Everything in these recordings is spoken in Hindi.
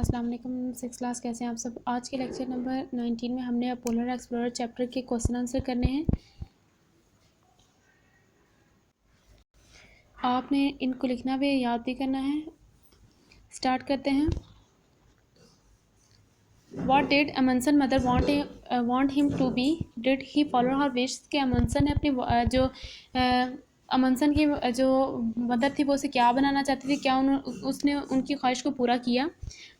अस्सलाम वालेकुम 6 क्लास, कैसे हैं आप सब। आज के लेक्चर नंबर 19 में हमने पोलर एक्सप्लोरर चैप्टर के क्वेश्चन आंसर करने हैं। आपने इनको लिखना भी, याद भी करना है। स्टार्ट करते हैं। What did Amundsen mother want him to be? Did he follow her wish? कि अमनसन ने अपनी अमनसन की जो मदर थी वो उसे क्या बनाना चाहती थी, क्या उसने उनकी ख्वाहिश को पूरा किया।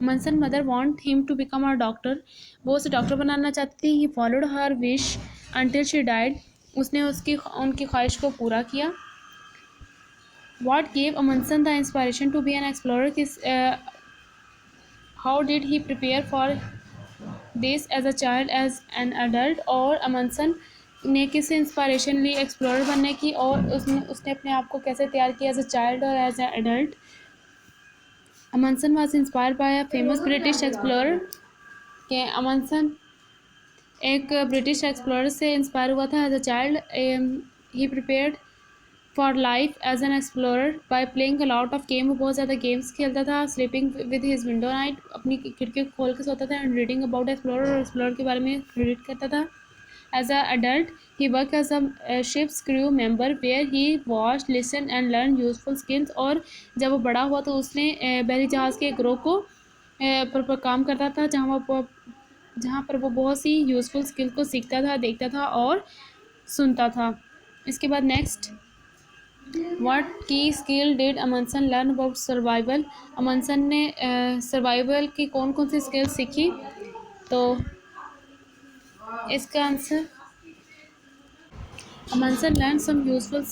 Amundsen mother want him to become a doctor, वो उसे डॉक्टर बनाना चाहती थी। He followed her wish until she died, उसने उनकी ख्वाहिश को पूरा किया। What gave Amundsen the inspiration to be an explorer, how did he prepare for this as a child as an adult, और अमनसन ने किस इंस्पायरेशन ली एक्सप्लोरर बनने की, और उसने अपने आप को कैसे तैयार किया एज अ चाइल्ड और as an adult. Amundsen was inspired by a famous British explorer, के अमनसन एक ब्रिटिश एक्सप्लोरर से इंस्पायर हुआ था as a child. He prepared for life as an explorer by playing a lot of game, वो बहुत ज़्यादा गेम्स खेलता था। Sleeping with his window night, अपनी खिड़की को खोल के सोता था। एंड रीडिंग अबाउट एक्सप्लोरर, और एक्सप्लोरर के बारे में रीड करता था। As a adult he work as a ship's crew member where he watch listen and learn useful skills, और जब वो बड़ा हुआ तो उसने बहरी जहाज़ के ग्रो को पर काम करता था, जहाँ पर वो बहुत सी यूजफुल स्किल को सीखता था, देखता था और सुनता था। इसके बाद next, what key skill did Amundsen learn about survival, Amundsen ने सर्वाइवल की कौन कौन सी स्किल सीखी। तो इसका answer, Amundsen learn some useful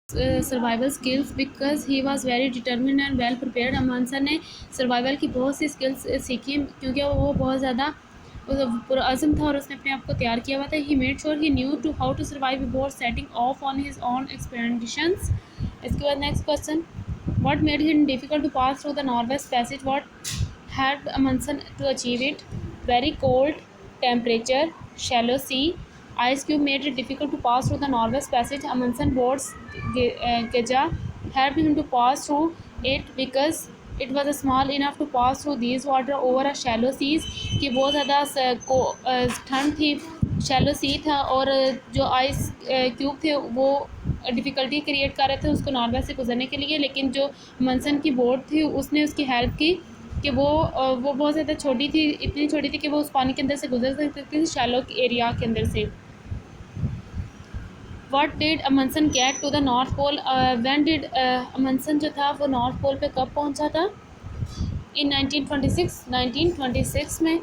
survival skills because he was very determined and well prepared. Amundsen ने सर्वाइवल की बहुत सी स्किल्स सीखी क्योंकि वो बहुत ज़्यादा पुरअज़्म था और उसने अपने आप को तैयार किया हुआ था। He made sure he knew to how to survive before setting off on his own expeditions. इसके बाद next question, what made him difficult to pass through the northwest passage, what helped Amundsen to achieve it. Very cold temperature, shallow sea, ice cube made it difficult to pass through the northwest passage. Amundsen boats Geja helped him to pass through it because it was small enough to pass through these water over a shallow seas, कि बहुत ज़्यादा ठंड थी, शैलो सी था, और जो आइस क्यूब थे वो डिफ़िकल्टी क्रिएट कर रहे थे उसको नॉर्थ वेस्ट से गुजरने के लिए। लेकिन जो अमनसन की बोट थी उसने उसकी हेल्प की कि वो बहुत ज़्यादा छोटी थी, इतनी छोटी थी कि वो उस पानी के अंदर से गुजर सकती थी, शैलो एरिया के अंदर से। What did Amundsen get to the north pole, when did Amundsen जो था वो नॉर्थ पोल पे कब पहुंचा था। इन 1926 में।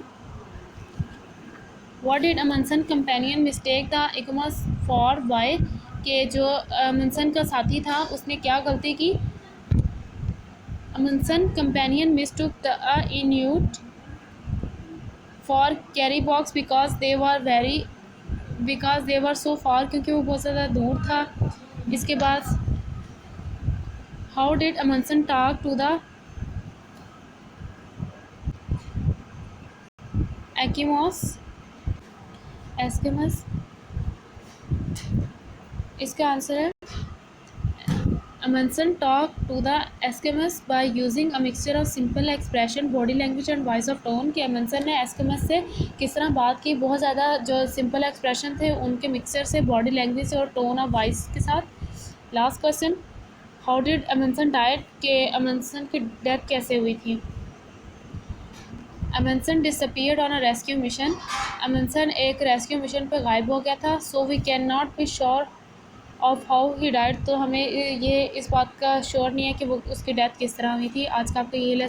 What did Amundsen companion mistake the Eskimos for why, के जो अमनसन का साथी था उसने क्या गलती की। Amundsen companion mistook the Inuit for carry box because they were so far, क्योंकि वो बहुत ज़्यादा दूर था। इसके बाद, how did Amundsen talk to the Eskimos? इसका आंसर है, Amundsen talked to the Eskimos by using a mixture of simple expression, body language and voice of tone, कि अमनसन ने एस्किमस से किस तरह बात की, बहुत ज़्यादा जो सिंपल एक्सप्रेशन थे उनके मिक्सचर से, बॉडी लैंग्वेज से और टोन ऑफ वॉइस के साथ। Last question, how did Amundsen died, के अमनसन की डेथ कैसे हुई थी। Amundsen disappeared on a rescue mission, Amundsen एक रेस्क्यू मिशन पर गायब हो गया था। So we can not be sure of how he died, तो हमें ये इस बात का श्योर नहीं है कि वो उसकी डेथ किस तरह हुई थी। आज का आपका ये लेसन